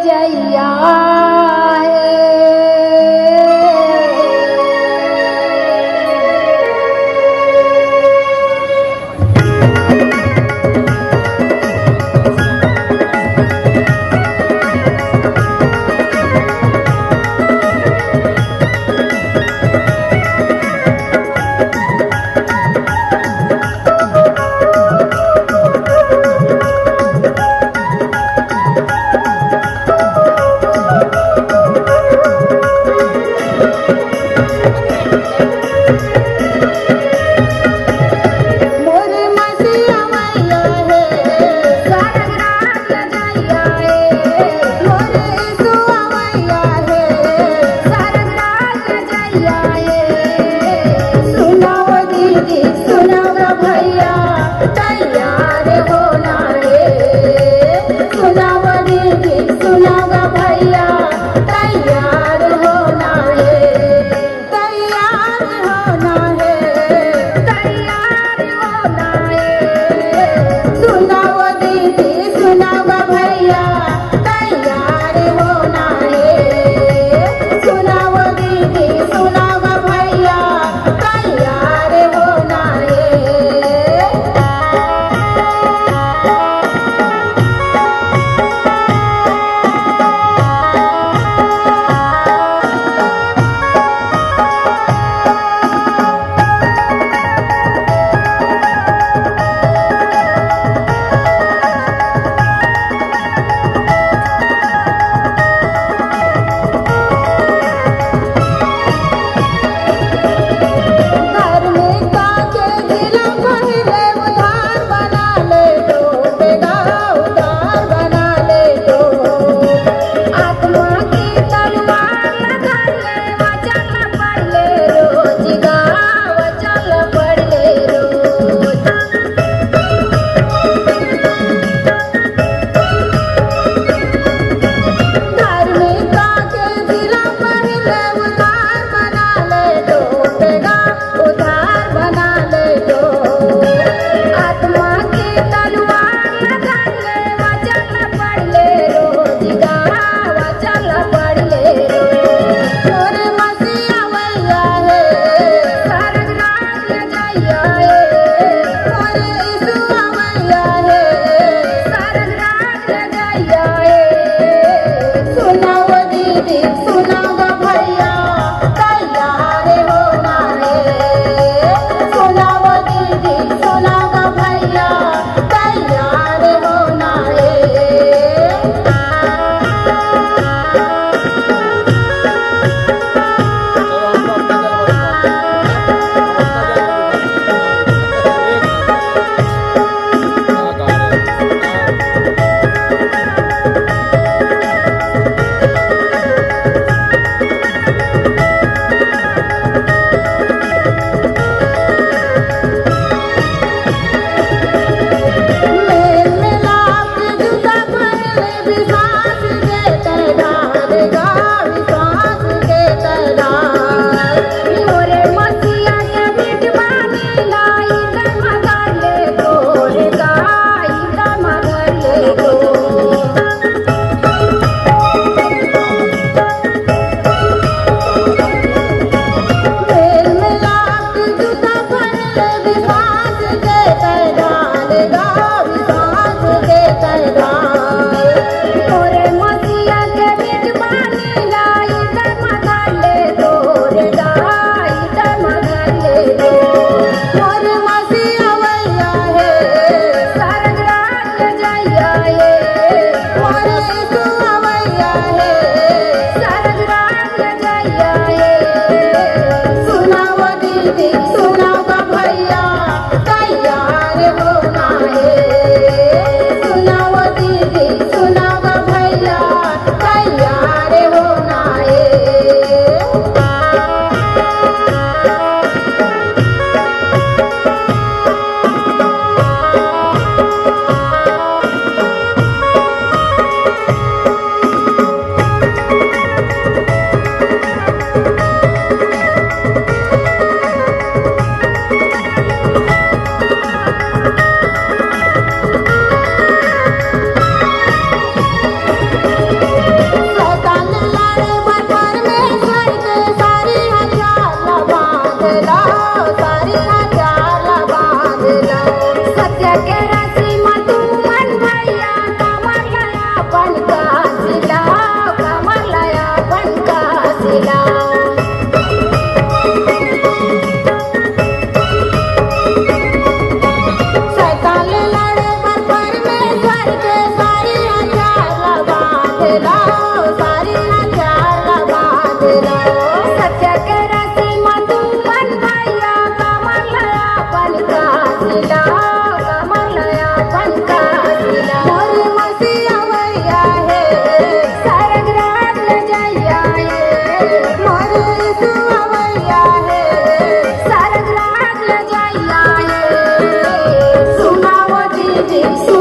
जैया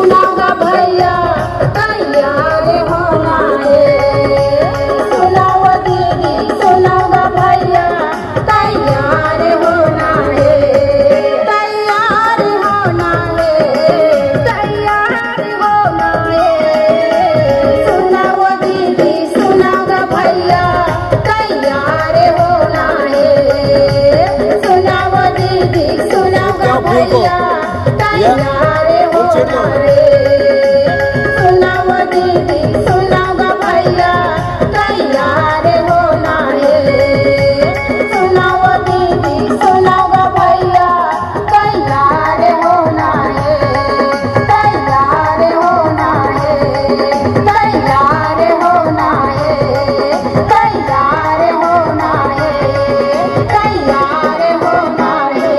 सुनाओगा भैया तैयार होना है। सुनाओ दीदी सुनाओगा भैया तैयार होना है। तैयार होना है, तैयार होना है। सुनाओ दीदी सुनाओगा भैया तैयार होना है। सुनाओ दीदी सुनाओगा भैया तैयार होना है। सुनाओ दीदी सुनाओगा भैया तैयार होना है। सुनाओ दीदी सुनाओगा भैया तैयार होना है। तैयार होना है, तैयार होना है। तैयार होना है, तैयार होना है।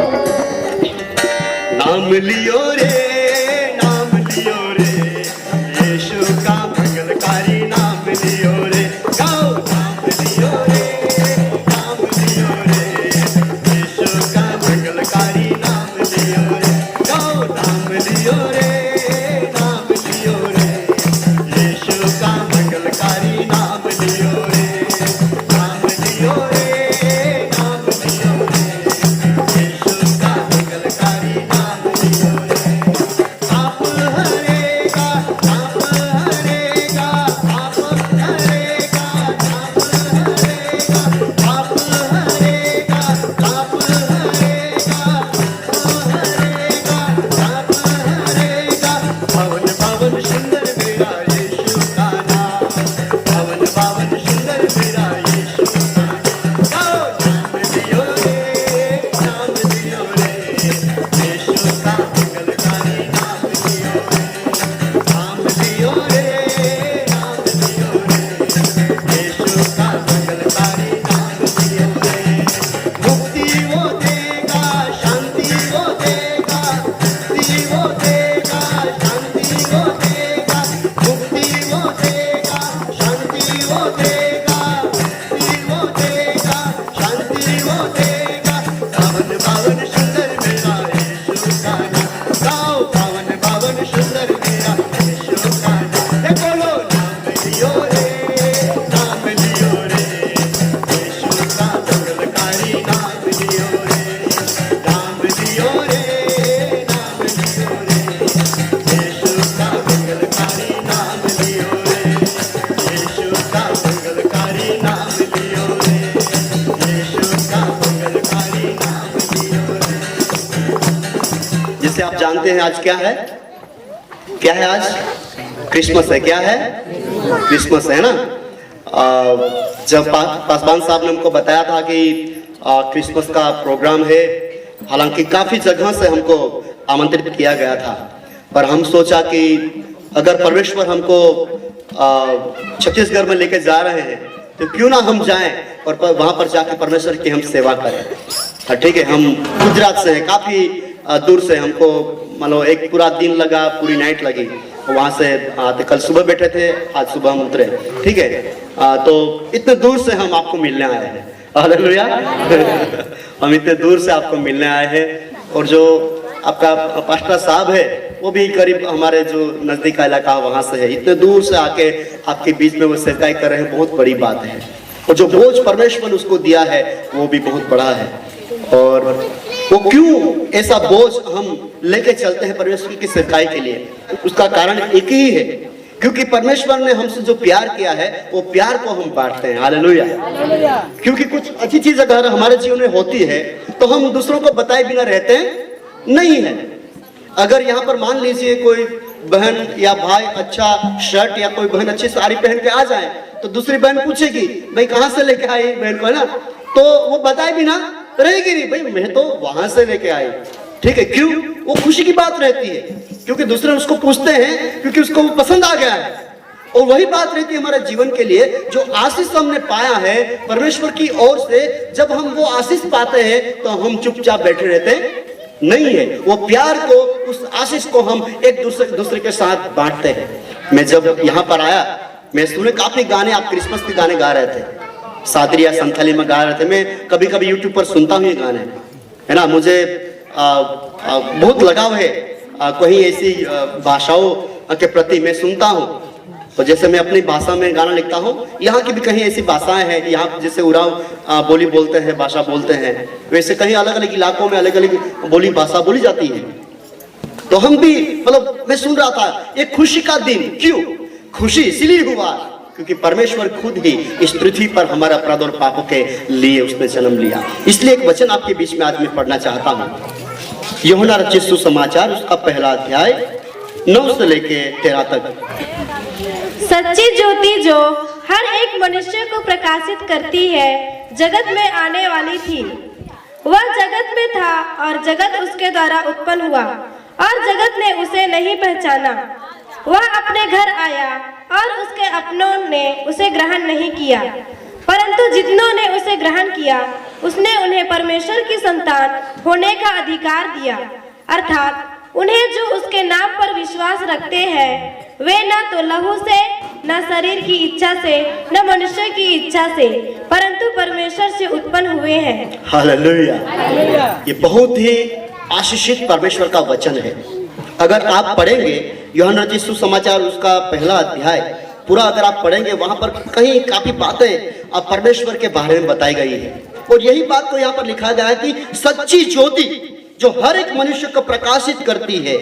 नाम लियो रे, नाम लियो रे, यीशु का मंगलकारी नाम लियो रे, गाओ नाम लियो रे, नाम लियो रे, यीशु का मंगलकारी नाम लियो रे, गाओ नाम लियो रे, नाम लियो रे, यीशु का मंगलकारी नाम लियो रे, नाम लियो रे, नाम लियो रे, यीशु का मंगलकारी नाम लियो रे। आप हरेगा, आप हरेगा, आप हरेगा, आप हरेगा, आप हरेगा, आप हरेगा, आप हरेगा। पवन पवन सुंदर मेरा यीशु का नाम, पवन पवन सुंदर मेरा यीशु का नाम। गाओ नाम लियो रे, नाम लियो रे, यीशु का मंगलकारी नाम लियो रे, नाम लियो रे, नाम लियो रे, यीशु का मंगलकारी नाम लियो रे। मुक्ति वो देगा, शांति वो देगा, मुक्ति वो देगा, शांति वो देगा, मुक्ति वो देगा, शांति वो देगा, मुक्ति वो देगा, शांति वो देगा। पावन पावन सुंदर मेरा यीशु का नाम, गाओ पावन पावन सुंदर मेरा यीशु का नाम। ए बोलो नाम लियो रे, नाम लियो रे, यीशु का मंगलकारी नाम लियो रे, नाम लियो रे, नाम लियो रे, यीशु का मंगलकारी नाम लियो रे, यीशु का मंगलकारी नाम लियो रे, यीशु का मंगलकारी नाम लियो रे। जिसे आप जानते हैं आज क्या है? क्या है आज? क्रिसमस है। क्या है? क्रिसमस है ना। जब पासवान साहब ने हमको बताया था कि क्रिसमस का प्रोग्राम है, हालांकि काफी जगह से हमको आमंत्रित किया गया था, पर हम सोचा कि अगर परमेश्वर हमको छत्तीसगढ़ में लेके जा रहे हैं तो क्यों ना हम जाएं और वहां पर जाकर परमेश्वर की हम सेवा करें। हाँ, ठीक है। हम गुजरात से हैं, काफी दूर से। हमको मान लो एक पूरा दिन लगा, पूरी नाइट लगी वहां से आते। कल सुबह बैठे थे, आज सुबह हम उतरे। ठीक है। तो इतने दूर से हम आपको मिलने आए हैं। हालेलुया। हम इतने दूर से आपको मिलने आए हैं। और जो आपका पास्टर साहब है वो भी करीब हमारे जो नजदीक का इलाका वहां से है। इतने दूर से आके आपके बीच में वो सेवकाई कर रहे हैं, बहुत बड़ी बात है। और जो बोझ परमेश्वर उसको दिया है वो भी बहुत बड़ा है। और वो क्यों ऐसा बोझ हम लेके चलते हैं परमेश्वर की सेवकाई के लिए, उसका कारण एक ही है, क्योंकि परमेश्वर ने हमसे जो प्यार किया है वो प्यार को हम बांटते हैं। हालेलुया। क्योंकि कुछ अच्छी चीज अगर हमारे जीवन में होती है तो हम दूसरों को बताए बिना रहते नहीं है। अगर यहाँ पर मान लीजिए कोई बहन या भाई अच्छा शर्ट या कोई बहन अच्छी साड़ी पहन के आ जाए तो दूसरी बहन पूछेगी भाई कहाँ से लेके आई बहन को, है ना। तो वो बताए बिना रहेगी नहीं, भाई मैं तो वहां से लेके आई। ठीक है। क्यों? वो खुशी की बात रहती है, क्योंकि दूसरे उसको पूछते हैं क्योंकि उसको वो पसंद आ गया है। और वही बात रहती है हमारे जीवन के लिए, जो आशीष हमने पाया है परमेश्वर की ओर से, जब हम वो आशीष पाते हैं तो हम चुपचाप बैठे रहते नहीं है। वो प्यार को, उस आशीष को हम एक दूसरे के साथ बांटते हैं। मैं जब यहाँ पर आया, मैं सुने काफी गाने, आप क्रिसमस के गाने गा रहे थे, सादरी या संथाली में गा रहे थे। मैं कभी कभी यूट्यूब पर सुनता हूँ ये गाने, है ना। मुझे बहुत लगाव है कोई ऐसी भाषाओं के प्रति मैं सुनता हूँ, तो जैसे मैं अपनी भाषा में गाना लिखता हूँ, यहाँ की भी कहीं ऐसी भाषाएं हैं, यहाँ जैसे उराव बोली बोलते हैं, भाषा बोलते हैं, वैसे कहीं अलग अलग इलाकों में अलग अलग बोली भाषा बोली जाती है। तो हम भी मतलब मैं सुन रहा था, एक खुशी का दिन, क्यों खुशी इसलिए हुआ क्योंकि परमेश्वर खुद ही इस पृथ्वी पर हमारा अपराध और पापों के लिए उसने जन्म लिया। इसलिए एक वचन आपके बीच में आज मैं पढ़ना चाहता हूँ, यूहन्ना रचित सुसमाचार उसका पहला अध्याय 9 से लेके 13 तक। सच्ची ज्योति जो हर एक मनुष्य को प्रकाशित करती है जगत में आने वाली थी। वह जगत में था और जगत उसके द्वारा उत्पन्न हुआ और जगत ने उसे नहीं पहचाना। वह अपने घर आया और उसके अपनों ने उसे ग्रहण नहीं किया, परंतु जितनों ने उसे ग्रहण किया उसने उन्हें परमेश्वर की संतान होने का अधिकार दिया, अर्थात उन्हें जो उसके नाम पर विश्वास रखते हैं, वे न तो लहू से, न शरीर की इच्छा से, न मनुष्य की इच्छा से, परंतु परमेश्वर से उत्पन्न हुए हैं। हालेलुया। ये बहुत ही आशीषित परमेश्वर का वचन है। अगर आप पढ़ेंगे यूहन्ना रचित सुसमाचार उसका पहला अध्याय पूरा अगर आप पढ़ेंगे, वहां पर कहीं काफी बातें परमेश्वर के बारे में बताई गई है, और यही बात को यहाँ पर लिखा गया है कि सच्ची ज्योति जो हर एक मनुष्य को प्रकाशित करती है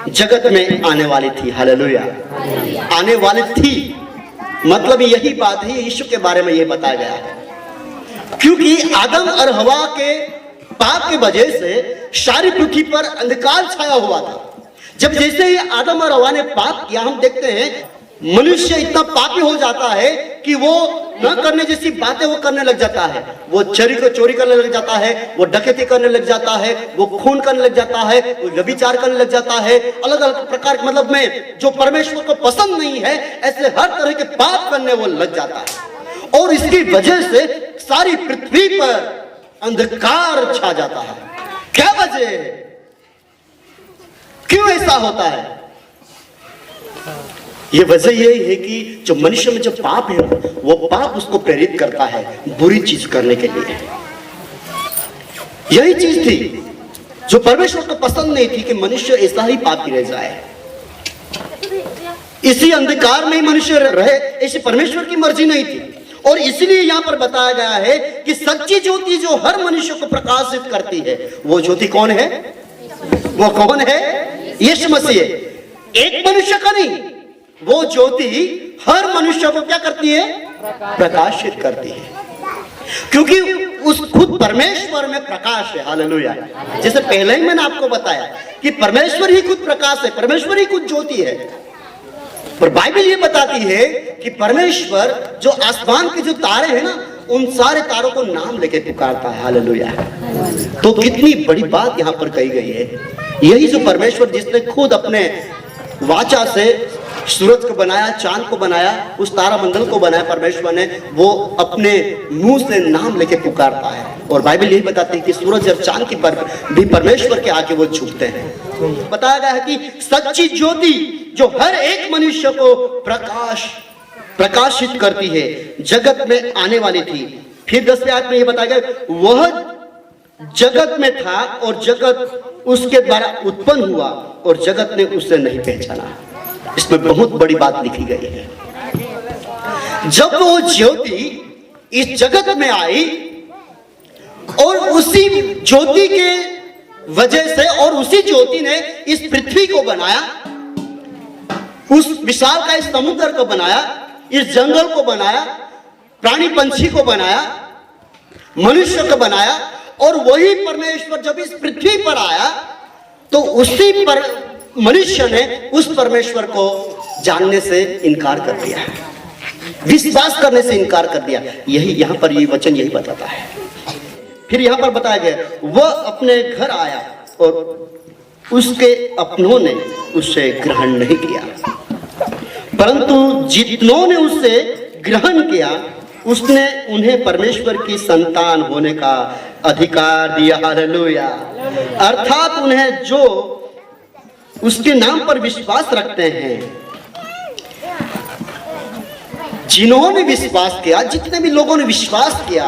जगत में आने वाली थी। हालेलुया। आने वाली थी मतलब यही बात है, यीशु के बारे में ये बताया गया है, क्योंकि आदम और हवा के पाप की वजह से सारी पृथ्वी पर अंधकार छाया हुआ था। जब जैसे ही आदम और हवा ने पाप किया, हम देखते हैं मनुष्य इतना पापी हो जाता है कि वो न करने जैसी बातें वो करने लग जाता है। वो चोरी करने लग जाता है, वो डकैती करने लग जाता है, वो खून करने लग जाता है, वो व्यभिचार करने लग जाता है, अलग अलग प्रकार मतलब में जो परमेश्वर को पसंद नहीं है ऐसे हर तरह के पाप करने वो लग जाता है, और इसकी वजह से सारी पृथ्वी पर अंधकार छा जाता है। क्या वजह है, क्यों ऐसा होता है? ये वजह यही है कि जो मनुष्य में जो पाप है वो पाप उसको प्रेरित करता है बुरी चीज करने के लिए। यही चीज थी जो परमेश्वर को पसंद नहीं थी कि मनुष्य ऐसा ही पापी रह जाए, इसी अंधकार में ही मनुष्य रहे, ऐसी परमेश्वर की मर्जी नहीं थी। और इसलिए यहाँ पर बताया गया है कि सच्ची ज्योति जो हर मनुष्य को प्रकाशित करती है, वो ज्योति कौन है? वो कौन है? यीशु मसीह। एक मनुष्य का नहीं, वो ज्योति हर मनुष्य को क्या करती है? प्रकाशित करती है, क्योंकि उस खुद परमेश्वर में प्रकाश है। हालेलुया। जैसे पहले ही मैंने आपको बताया कि परमेश्वर ही खुद प्रकाश है, परमेश्वर ही खुद ज्योति है। पर बाइबल ये बताती है कि परमेश्वर जो आसमान के जो तारे हैं ना, उन सारे तारों को नाम लेके पुकारता है। हालेलुया। तो कितनी बड़ी बात यहाँ पर कही गई है। यही जो परमेश्वर जिसने खुद अपने वाचा से सूरज को बनाया, चांद को बनाया, उस तारा मंडल को बनाया परमेश्वर ने, वो अपने मुंह से नाम लेके पुकारता है। और बाइबल यही बताती है कि सूरज और चांद की भी परमेश्वर के आगे वो झुकते हैं। बताया गया है कि सच्ची ज्योति जो हर एक मनुष्य को प्रकाशित करती है जगत में आने वाली थी। फिर 10वें आयत में ये बताया गया, वह जगत में था और जगत उसके द्वारा उत्पन्न हुआ और जगत ने उसे नहीं पहचाना। इसमें बहुत बड़ी बात लिखी गई है। जब वो ज्योति इस जगत में आई और उसी ज्योति के वजह से और उसी ज्योति ने इस पृथ्वी को बनाया, उस विशाल का इस समुद्र को बनाया, इस जंगल को बनाया, प्राणी पंछी को बनाया, मनुष्य को बनाया। और वही परमेश्वर जब इस पृथ्वी पर आया तो उसी पर मनुष्य ने उस परमेश्वर को जानने से इनकार कर दिया, विश्वास करने से इनकार कर दिया। यही यहाँ पर ये वचन यही बताता है। फिर यहाँ पर बताया गया, वह अपने घर आया और उसके अपनों ने उसे ग्रहण नहीं किया, परंतु जितनों ने उसे ग्रहण किया उसने उन्हें परमेश्वर की संतान होने का अधिकार दिया। हालेलुया। अर्थात उन्हें जो उसके नाम पर विश्वास रखते हैं, जिन्होंने विश्वास किया, जितने भी लोगों ने विश्वास किया,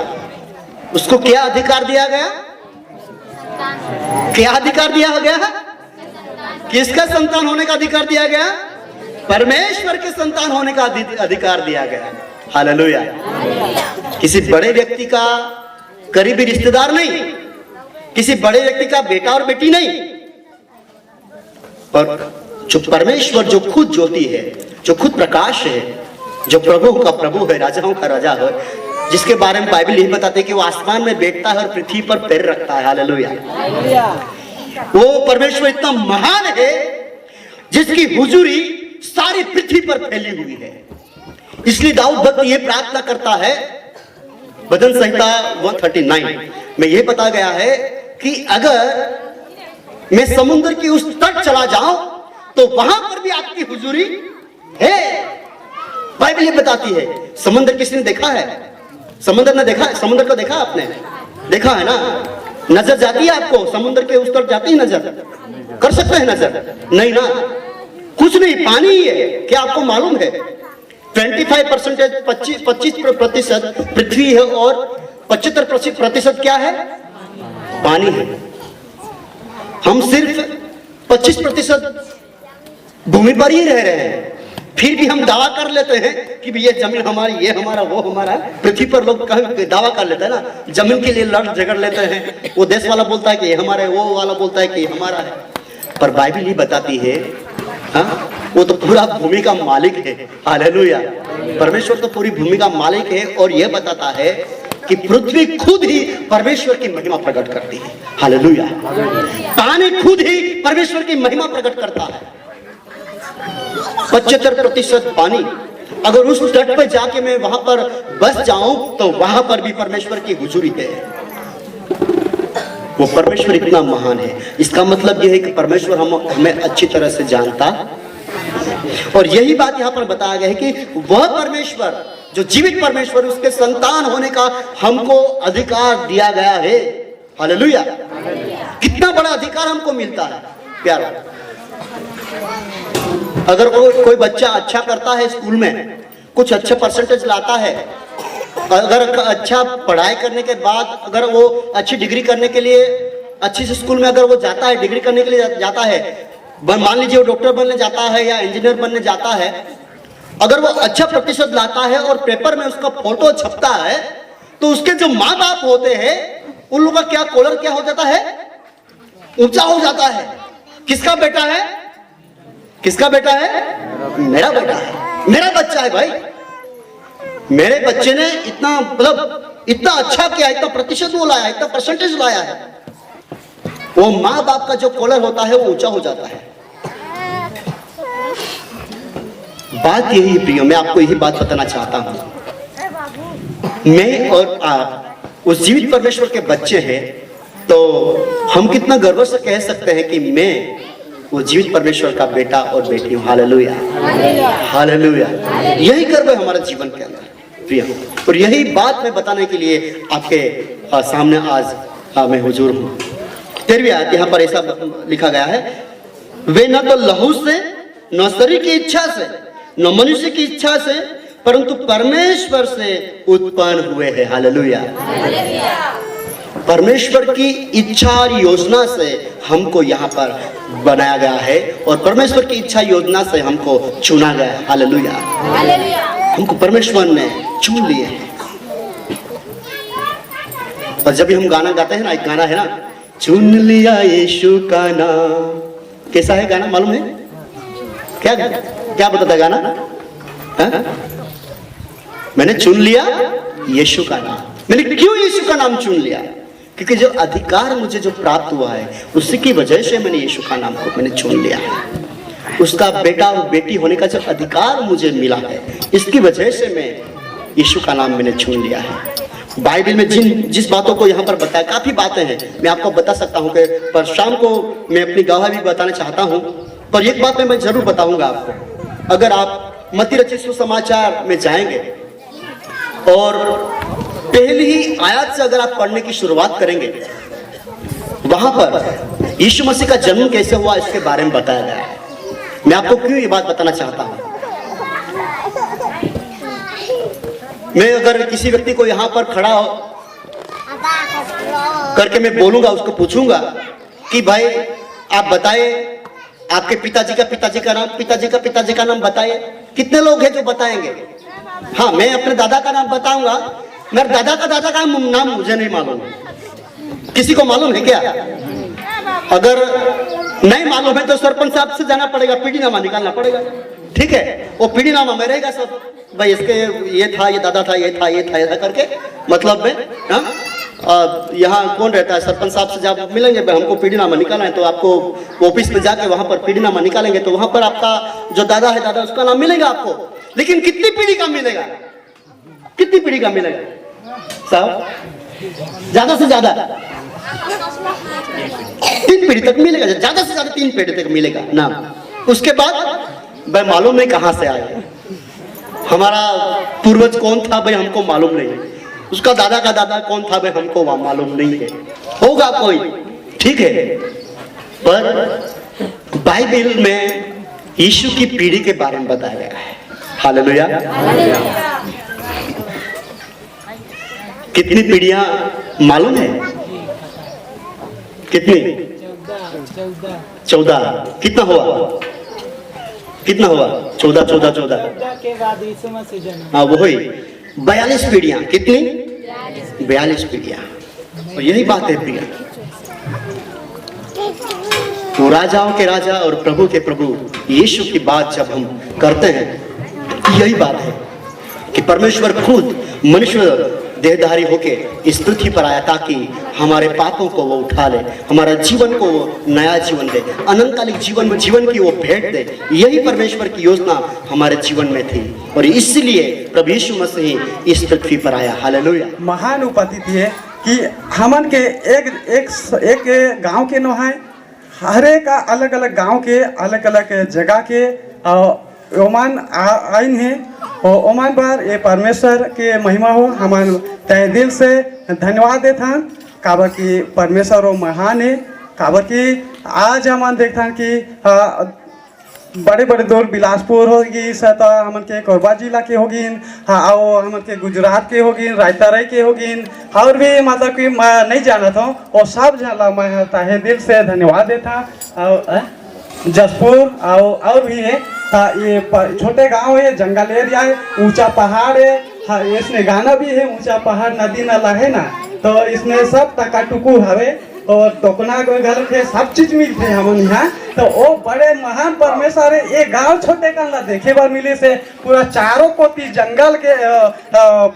उसको क्या अधिकार दिया गया? क्या अधिकार दिया गया है? किसका संतान होने का अधिकार दिया गया? परमेश्वर के संतान होने का अधिकार दिया गया। हालेलुया। किसी बड़े व्यक्ति का करीबी रिश्तेदार नहीं, किसी बड़े व्यक्ति का बेटा और बेटी नहीं, पर जो परमेश्वर, जो खुद ज्योति है, जो खुद प्रकाश है, जो प्रभु का प्रभु है, राजाओं का राजा है, जिसके बारे में बाइबल यही बताते हैं कि वो आसमान में बैठता है और पृथ्वी पर पैर रखता है। हालेलुया। वो परमेश्वर इतना महान है जिसकी हुजूरी सारी पृथ्वी पर फैली हुई है। इसलिए दाऊद भक्त ये प्रार्थना करता है, भजन संहिता 139 में यह बता गया है कि अगर मैं समुद्र की उस तट चला जाऊं तो वहां पर भी आपकी हुजूरी है। बाइबल ये बताती है। समुद्र किसने देखा है? समुद्र ने देखा? समुद्र को देखा आपने? देखा है ना? नजर जाती है आपको? समुद्र के उस तरफ जाती है नजर? कर सकते हैं नजर? नहीं ना, कुछ नहीं, पानी ही है। क्या आपको मालूम है 25% 25% पृथ्वी है और 75% क्या है? पानी है। हम सिर्फ 25% भूमि पर ही रह रहे हैं, फिर भी हम दावा कर लेते हैं कि ये जमीन हमारी, ये हमारा, वो हमारा। पृथ्वी पर लोग दावा कर लेते हैं ना, जमीन के लिए लड़ झगड़ लेते हैं। वो देश वाला बोलता है कि ये हमारा है, वो वाला बोलता है कि हमारा है। पर बाइबल ही बताती है, हाँ, वो तो पूरा भूमि का मालिक है। हालेलुया। परमेश्वर तो पूरी भूमि का मालिक है और यह बताता है कि पृथ्वी खुद ही परमेश्वर की महिमा प्रकट करती है। हालेलुया। पानी खुद ही परमेश्वर की महिमा प्रकट करता है। 75% पानी। अगर उस तट पर जाके मैं वहां पर बस जाऊं तो वहां पर भी परमेश्वर की हुजूरी है। वो परमेश्वर इतना महान है। इसका मतलब यह है कि परमेश्वर हमें अच्छी तरह से जानता, और यही बात यहाँ पर बताया गया है कि वह परमेश्वर जो जीवित परमेश्वर, उसके संतान होने का हमको अधिकार दिया गया है। हालेलुया। कितना बड़ा अधिकार हमको मिलता है प्यारो। अगर कोई बच्चा अच्छा करता है स्कूल में, कुछ अच्छा परसेंटेज लाता है, अगर अच्छा पढ़ाई करने के बाद अगर वो अच्छी डिग्री करने के लिए अच्छी से स्कूल में अगर वो जाता है, डिग्री करने के लिए जाता है, मान लीजिए वो डॉक्टर बनने जाता है या इंजीनियर बनने जाता है, अगर वो अच्छा प्रतिशत लाता है और पेपर में उसका फोटो छपता है, तो उसके जो माँ बाप होते हैं उन लोगों का क्या कॉलर क्या हो जाता है? ऊंचा हो जाता है। किसका बेटा है? किसका बेटा है? मेरा बेटा है, मेरा बच्चा है भाई। मेरे बच्चे ने इतना, मतलब इतना अच्छा किया, इतना प्रतिशत वो लाया, इतना परसेंटेज लाया है। वो माँ बाप का जो कॉलर होता है वो ऊंचा हो जाता है। बात यही प्रियो, मैं आपको यही बात बताना चाहता हूं। मैं और आप उस जीवित परमेश्वर के बच्चे हैं, तो हम कितना गर्व से कह सकते हैं कि मैं वो जीवित परमेश्वर का बेटा और बेटी हूं। हालेलुया। हालेलुया। यही गर्व है हमारे जीवन के अंदर प्रिय, और यही बात मैं बताने के लिए आपके सामने आज मैं हुजूर हूं। 13वीं आयत यहाँ पर ऐसा लिखा गया है, वे न तो लहू से, न शरीर की इच्छा से, न मनुष्य की इच्छा से, परंतु परमेश्वर से उत्पन्न हुए हैं। हालेलुया। परमेश्वर की इच्छा और योजना से हमको यहाँ पर बनाया गया है, और परमेश्वर की इच्छा योजना से हमको चुना गया है। हालेलुया। हमको परमेश्वर ने चुन लिए हैं। और जब भी हम गाना गाते हैं ना, एक गाना है ना, चुन लिया यीशु का नाम। कैसा है गाना मालूम है? क्या क्या बताता है गाना? हा? मैंने चुन लिया यीशु का नाम। मैंने क्यों यीशु का नाम चुन लिया? क्योंकि जो अधिकार मुझे जो प्राप्त हुआ है उसी की वजह से मैंने यीशु का नाम को मैंने चुन लिया है। उसका बेटा और बेटी होने का जो अधिकार मुझे मिला है, इसकी वजह से मैं यीशु का नाम मैंने चुन लिया है। बाइबल में जिस बातों को यहाँ पर बताया, काफी बातें हैं, मैं आपको बता सकता हूँ कि पर शाम को मैं अपनी गवाही भी बताना चाहता हूँ। पर एक बात मैं जरूर बताऊंगा आपको। अगर आप मत्ती रचित सुसमाचार में जाएंगे और पहली ही आयत से अगर आप पढ़ने की शुरुआत करेंगे, वहां पर यीशु मसीह का जन्म कैसे हुआ इसके बारे में बताया गया है। मैं आपको क्यों ये बात बताना चाहता हूं। मैं अगर किसी व्यक्ति को यहाँ पर खड़ा करके मैं बोलूंगा, उसको पूछूंगा कि भाई आप बताइए आपके पिताजी का पिताजी का नाम बताइए। कितने लोग हैं जो बताएंगे? हाँ, मैं अपने दादा का नाम बताऊंगा। मेरे दादा का नाम मुझे नहीं मालूम। किसी को मालूम है क्या? अगर नहीं मालूम है तो सरपंच साहब से जाना पड़ेगा, पीढ़ीनामा निकालना पड़ेगा। ठीक है, वो पीढ़ीनामा में रहेगा सब, भाई इसके ये था, ये दादा था, ये था, ये था, ऐसा करके मतलब में। हाँ, यहाँ कौन रहता है? सरपंच साहब से जब मिलेंगे, भाई हमको पीढ़ीनामा निकालना है, तो आपको ऑफिस में जाके वहां पर पीढ़ीनामा निकालेंगे, तो वहां पर आपका जो दादा है, दादा उसका नाम मिलेगा आपको। लेकिन कितनी पीढ़ी का मिलेगा? कितनी पीढ़ी का मिलेगा साहब? ज्यादा से ज्यादा 3 पीढ़ी तक मिलेगा, ज्यादा से ज्यादा 3 पीढ़ी तक मिलेगा नाम। उसके बाद भाई मालूम नहीं कहां से आए, हमारा पूर्वज कौन था भाई हमको मालूम नहीं, उसका दादा का दादा कौन था भाई हमको मालूम नहीं है। होगा कोई, ठीक है, पर बाइबल में यीशु की पीढ़ी के बारे में बताया गया है। हालेलुया। कितनी पीढ़ियां मालूम है? कितनी? 14। कितना हुआ? कितना हुआ? 14 के बाद यीशु मसीह जन्म। हाँ, वही 42 पीढ़ियां। कितनी? 42 पीढ़ियां। तो यही बात है प्रिया, तो राजाओं के राजा और प्रभु के प्रभु यीशु की बात जब हम करते हैं, यही बात है कि परमेश्वर खुद मनुष्य देहधारी होके इस पृथ्वी पर आया ताकि हमारे पापों को वो उठा ले, हमारा जीवन को वो नया जीवन दे, अनंतकालिक जीवन की वो भेंट दे। यही परमेश्वर की योजना हमारे जीवन में थी और इसलिए प्रभु यीशु मसीह इस पृथ्वी पर आया। हालेलुया। महान उपस्थिति है कि हमन के एक गांव के नो है, हर एक अलग अलग गांव के अलग अलग जगह के ओमान आइन है और ओमान पर ये परमेश्वर के महिमा हो। हम तहे दिल से धन्यवाद देता हन, काबर कि परमेश्वर वो महान है। काबर कि आज हम देखता हन कि बड़े बड़े दूर बिलासपुर होगी, सत हमन के कोरबा जिला के होगिन, और हमन के गुजरात के होगिन, रायताराई के होगिन, और भी मतलब कि मैं नहीं जानत हूँ, और सब जला मैं तहे दिल से धन्यवाद देता। और जसपुर और भी है, ये छोटे गांव है, जंगल एरिया है, ऊंचा पहाड़ है। हाँ, इसमें गाना भी है, ऊंचा पहाड़ नदी नाला है ना, तो इसमें सब टका टुकू हवे और टोकना घर के सब चीज मिलते हैं हम यहाँ। तो वो बड़े महान परमेश्वर है। ये गांव छोटे का देखे बार मिले से पूरा चारों कोती जंगल के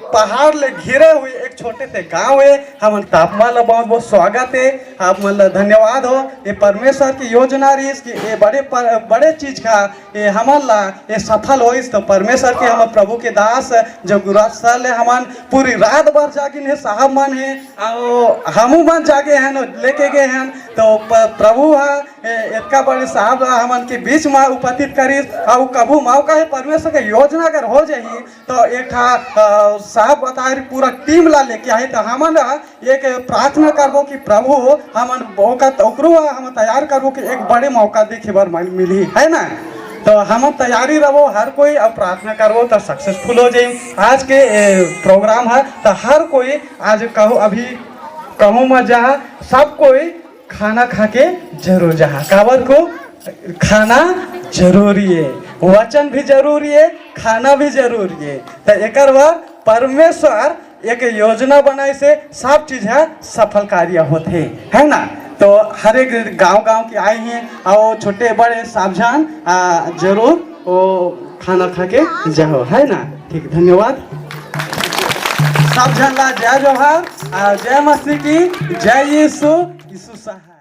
पहाड़ ले घिरे हुए एक छोटे से गांव है। हम तापमान बहुत बहुत स्वागत है, आप मतलब धन्यवाद हो। ये परमेश्वर की योजना रही इसकी, ये बड़े चीज का ये हमला ये सफल हो। इस तो परमेश्वर के हम प्रभु के दास जो गुरुस्थल है, हम पूरी रात भर जागिन है, साहब मन है, हम मन जागे हैं, लेके गए हैं। तो प्रभु है इतना बड़े साहब हमन के बीच में उपस्थित करी, और कभू मौका है परमेश्वर के योजना अगर हो जाही तो एक साहब बताए पूरा टीम ला लेके आए। तो हमन एक प्रार्थना करबो कि प्रभु हमन मौका हम तैयार करबो कि एक बड़े मौका देखे बार मिली है ना। तो हम तैयारी रहो हर कोई, अब प्रार्थना करो तो सक्सेसफुल हो जाए। आज के प्रोग्राम है तो हर कोई आज कहो अभी कहूँ मैं जहाँ सब कोई खाना खा के जरूर जहाँ, काबर को खाना जरूरी है, वचन भी जरूरी है, खाना भी जरूरी है। तो एक बार परमेश्वर एक योजना बनाए से सब चीज है सफल कार्य होते है ना। तो हर एक गांव के आए हैं और छोटे बड़े सावधान जरूर वो खाना खा के जाओ है ना। ठीक, धन्यवाद। सब झंडा जय जोहार, जय मसीह की, जय यीशु सहाय।